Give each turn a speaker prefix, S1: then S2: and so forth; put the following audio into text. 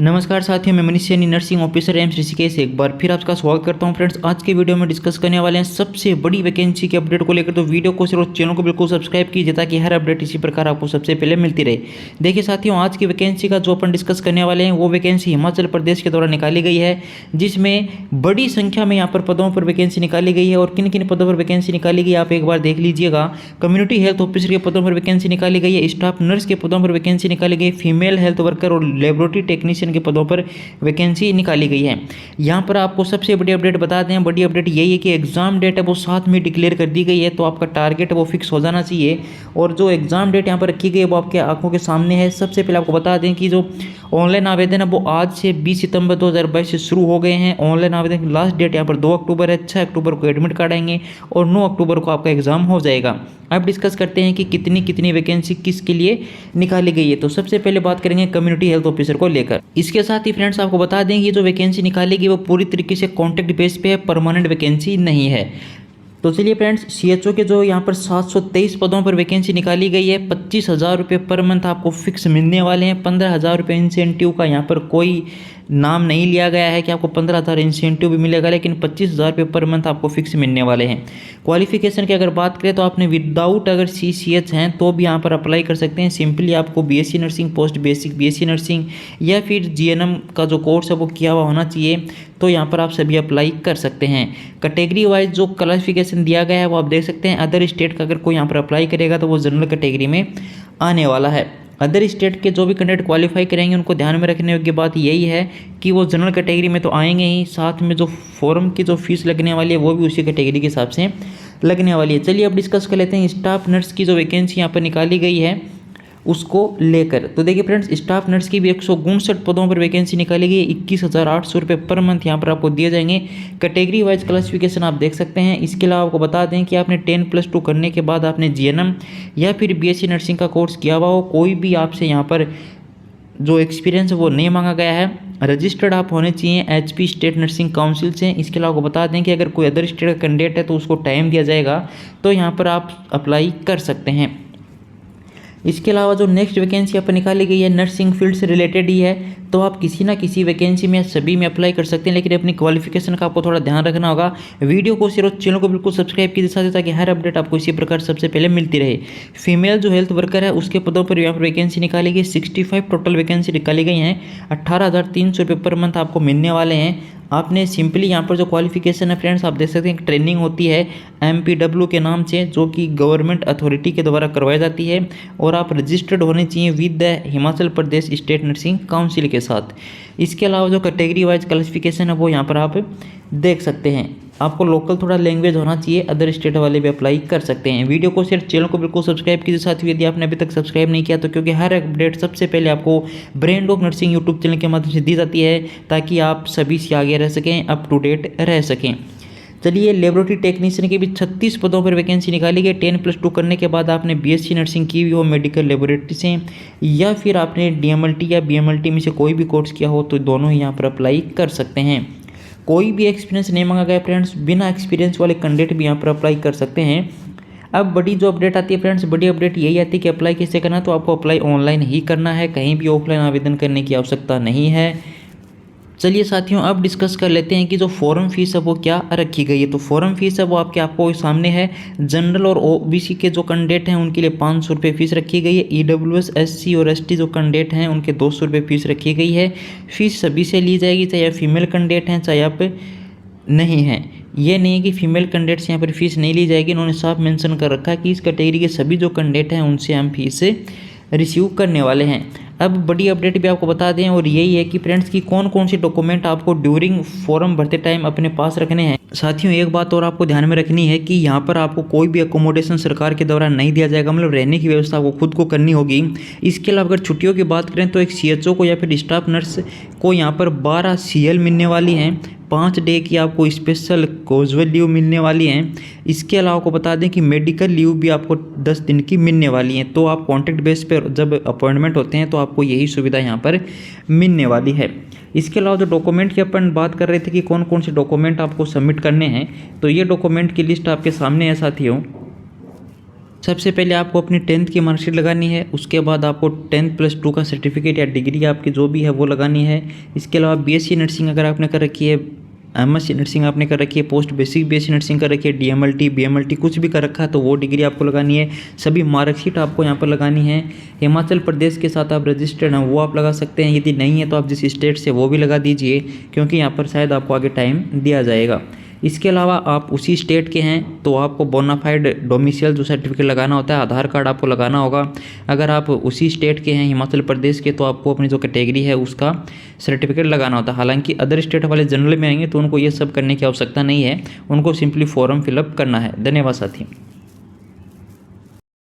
S1: नमस्कार साथियों, मैं Manish Saini, nursing officer AIIMS Rishikesh एक बार फिर आपका स्वागत करता हूं। फ्रेंड्स, आज के वीडियो में डिस्कस करने वाले हैं सबसे बड़ी वैकेंसी के अपडेट को लेकर। तो वीडियो को सिर्फ चैनल को बिल्कुल सब्सक्राइब कीजिए ताकि हर अपडेट इसी प्रकार आपको सबसे पहले मिलती रहे। देखिए साथियों, आज की वैकेंसी का जो अपन डिस्कस करने वाले हैं वो वैकेंसी हिमाचल प्रदेश के द्वारा निकाली गई है, जिसमें बड़ी संख्या में यहाँ पर पदों पर वैकेंसी निकाली गई है। और किन किन पदों पर वैकेंसी निकाली गई आप एक बार देख लीजिएगा। कम्युनिटी हेल्थ ऑफिसर के पदों पर वैकेंसी निकाली गई है, स्टाफ नर्स के पदों पर वैकेंसी निकाली गई, फीमेल हेल्थ वर्कर और लेबोरेटरी टेक्नीशियन के पदों पर वैकेंसी निकाली गई है। यहाँ पर आपको सबसे बड़ी अपडेट बता दें, बड़ी अपडेट यही है कि एग्जाम डेट है वो 7 में डिक्लेयर कर दी गई है। तो आपका टारगेट वो फिक्स हो जाना चाहिए। और जो एग्जाम डेट यहाँ पर रखी गई है वो आपके आंखों के सामने है। सबसे पहले आपको बता दें कि जो ऑनलाइन आवेदन है वो आज से 20 सितंबर 2022 से शुरू हो गए हैं। ऑनलाइन आवेदन की लास्ट डेट यहाँ पर 2 अक्टूबर है। 6 अक्टूबर को एडमिट कार्ड आएंगे और 9 अक्टूबर को आपका एग्जाम हो जाएगा। अब डिस्कस करते हैं कि कितनी कितनी वैकेंसी किसके लिए निकाली गई है। तो सबसे पहले बात करेंगे कम्युनिटी हेल्थ ऑफिसर को लेकर। इसके साथ ही फ्रेंड्स आपको बता दें कि ये जो वैकेंसी निकाली गई वो पूरी तरीके से कॉन्ट्रैक्ट बेस पे है, परमानेंट वैकेंसी नहीं है। तो चलिए फ्रेंड्स, सीएचओ के जो यहाँ पर 723 पदों पर वैकेंसी निकाली गई है। 25,000 रुपये पर मंथ आपको फिक्स मिलने वाले हैं। 15,000 रुपये इंसेंटिव का यहाँ पर कोई नाम नहीं लिया गया है कि आपको 15,000 इंसेंटिव भी मिलेगा, लेकिन 25,000 रुपये पर मंथ आपको फिक्स मिलने वाले हैं। क्वालिफिकेशन की अगर बात करें तो आपने विदाउट अगर CCH हैं तो भी यहाँ पर अप्लाई कर सकते हैं। सिंपली आपको BSc nursing, post basic BSc nursing या फिर GNM का जो कोर्स है वो किया हुआ होना चाहिए। तो यहाँ पर आप सभी अप्लाई कर सकते हैं। कैटेगरी वाइज जो क्लासिफिकेशन दिया गया है वो आप देख सकते हैं। अदर स्टेट का अगर कोई यहाँ पर अप्लाई करेगा तो वो जनरल कैटेगरी में आने वाला है। अदर स्टेट के जो भी कैंडिडेट क्वालिफाई करेंगे उनको ध्यान में रखने योग्य बात यही है कि वो जनरल कैटेगरी में तो आएंगे ही, साथ में जो फॉर्म की जो फीस लगने वाली है वो भी उसी कैटेगरी के हिसाब से लगने वाली है। चलिए अब डिस्कस कर लेते हैं स्टाफ नर्स की जो वैकेंसी यहाँ पर निकाली गई है उसको लेकर। तो देखिए फ्रेंड्स, स्टाफ नर्स की भी 159 पदों पर वैकेंसी निकाली गई है। 21,800 रुपये पर मंथ यहाँ पर आपको दिए जाएंगे। कैटेगरी वाइज क्लासिफिकेशन आप देख सकते हैं। इसके अलावा आपको बता दें कि आपने 10+2 करने के बाद आपने GNM या फिर BSc नर्सिंग का कोर्स किया हुआ हो, कोई भी आपसे यहाँ पर जो एक्सपीरियंस है वो नहीं मांगा गया है। रजिस्टर्ड आप होने चाहिए HP स्टेट नर्सिंग काउंसिल से। इसके अलावा आपको बता दें कि अगर कोई अदर स्टेट का कैंडिडेट है तो उसको टाइम दिया जाएगा, तो यहाँ पर आप अप्लाई कर सकते हैं। इसके अलावा जो नेक्स्ट वैकेंसी यहाँ पर निकाली गई है नर्सिंग फील्ड से रिलेटेड ही है। तो आप किसी ना किसी वैकेंसी में सभी में अप्लाई कर सकते हैं, लेकिन अपनी क्वालिफिकेशन का आपको थोड़ा ध्यान रखना होगा। वीडियो को सिर्फ चैनल को बिल्कुल सब्सक्राइब कीजिए साथ ही, ताकि हर अपडेट आपको इसी प्रकार सबसे पहले मिलती रहे। फीमेल जो हेल्थ वर्कर है उसके पदों पर यहाँ पर वैकेंसी निकाली गई। 65 टोटल वैकेंसी निकाली गई हैं। 18,300 रुपये पर मंथ आपको मिलने वाले हैं। आपने सिंपली यहाँ पर जो क्वालिफिकेशन है फ्रेंड्स आप देख सकते हैं, ट्रेनिंग होती है MPW के नाम से, जो कि गवर्नमेंट अथॉरिटी के द्वारा करवाई जाती है। और आप रजिस्टर्ड होने चाहिए with the Himachal Pradesh state nursing council के साथ। इसके अलावा जो कैटेगरी वाइज क्लासिफिकेशन है वो यहाँ पर आप देख सकते हैं। आपको लोकल थोड़ा लैंग्वेज होना चाहिए, अदर स्टेट वाले भी अप्लाई कर सकते हैं। वीडियो को सिर्फ चैनल को बिल्कुल सब्सक्राइब कीजिए साथ ही, यदि आपने अभी तक सब्सक्राइब नहीं किया तो, क्योंकि हर अपडेट सबसे पहले आपको brain of nursing YouTube channel के माध्यम से दी जाती है, ताकि आप सभी से आगे रह सकें, अप टू डेट रह सकें। चलिए, लेबोरेटरी टेक्नीशियन के भी 36 पदों पर वैकेंसी निकाली गई। 10+2 करने के बाद आपने BSc नर्सिंग की हुई हो मेडिकल लेबोरेटरी से, या फिर आपने DMLT या BMLT में से कोई भी कोर्स किया हो, तो दोनों ही यहाँ पर अप्लाई कर सकते हैं। कोई भी एक्सपीरियंस नहीं मांगा गया फ्रेंड्स, बिना एक्सपीरियंस वाले कैंडिडेट भी यहाँ पर अप्लाई कर सकते हैं। अब बड़ी जो अपडेट आती है फ्रेंड्स, बड़ी अपडेट यही आती है कि अप्लाई कैसे करना है। तो आपको अप्लाई ऑनलाइन ही करना है, कहीं भी ऑफलाइन आवेदन करने की आवश्यकता नहीं है। चलिए साथियों, अब डिस्कस कर लेते हैं कि जो फॉर्म फीस है वो क्या रखी गई है। तो फॉर्म फीस है वो आपको सामने है। जनरल और OBC के जो कैंडिडेट हैं उनके लिए 500 रुपये फीस रखी गई है। EWS SC और ST जो कैंडिडेट हैं उनके 200 रुपये फीस रखी गई है। फीस सभी से ली जाएगी, चाहे आप फीमेल कैंडिडेट हैं चाहे आप नहीं हैं। ये नहीं है कि फीमेल कैंडिडेट से यहाँ पर फीस नहीं ली जाएगी। इन्होंने साफ मेंशन कर रखा है कि इस कैटेगरी के सभी जो कैंडिडेट हैं उनसे हम फीस रिसीव करने वाले हैं। अब बड़ी अपडेट भी आपको बता दें, और यही है कि फ्रेंड्स की कौन कौन से डॉक्यूमेंट आपको ड्यूरिंग फॉर्म भरते टाइम अपने पास रखने हैं। साथियों, एक बात और आपको ध्यान में रखनी है कि यहाँ पर आपको कोई भी अकोमोडेशन सरकार के द्वारा नहीं दिया जाएगा, मतलब रहने की व्यवस्था आपको खुद को करनी होगी। इसके अलावा अगर छुट्टियों की बात करें तो एक CHO को या फिर स्टाफ नर्स को यहाँ पर 12 CL मिलने वाली हैं। 5 डे की आपको स्पेशल कैजुअल लीव मिलने वाली हैं। इसके अलावा आपको बता दें कि मेडिकल लीव भी आपको 10 दिन की मिलने वाली हैं। तो आप कॉन्ट्रैक्ट बेस पर जब अपॉइंटमेंट होते हैं तो आपको यही सुविधा यहाँ पर मिलने वाली है। इसके अलावा जो डॉक्यूमेंट की अपन बात कर रहे थे कि कौन कौन से डॉक्यूमेंट आपको सबमिट करने हैं, तो ये डॉक्यूमेंट की लिस्ट आपके सामने है साथियों। सबसे पहले आपको अपनी 10th की मार्कशीट लगानी है, उसके बाद आपको 10+2 का सर्टिफिकेट या डिग्री आपकी जो भी है वो लगानी है। इसके अलावा बीएससी नर्सिंग अगर आपने कर रखी है, एमएससी नर्सिंग आपने कर रखी है, पोस्ट बेसिक बीएससी नर्सिंग कर रखी है, डीएमएलटी बीएमएलटी कुछ भी कर रखा है तो वो डिग्री आपको लगानी है। सभी मार्कशीट आपको यहाँ पर लगानी है। हिमाचल प्रदेश के साथ आप रजिस्टर्ड हैं वो आप लगा सकते हैं, यदि नहीं है तो आप जिस स्टेट से वो भी लगा दीजिए, क्योंकि यहाँ पर शायद आपको आगे टाइम दिया जाएगा। इसके अलावा आप उसी स्टेट के हैं तो आपको बोनाफाइड डोमिसाइल जो सर्टिफिकेट लगाना होता है, आधार कार्ड आपको लगाना होगा। अगर आप उसी स्टेट के हैं, हिमाचल प्रदेश के, तो आपको अपनी जो कैटेगरी है उसका सर्टिफिकेट लगाना होता है। हालांकि अदर स्टेट वाले जनरल में आएंगे तो उनको ये सब करने की आवश्यकता नहीं है, उनको सिंपली फॉर्म फिलअप करना है। धन्यवाद साथी।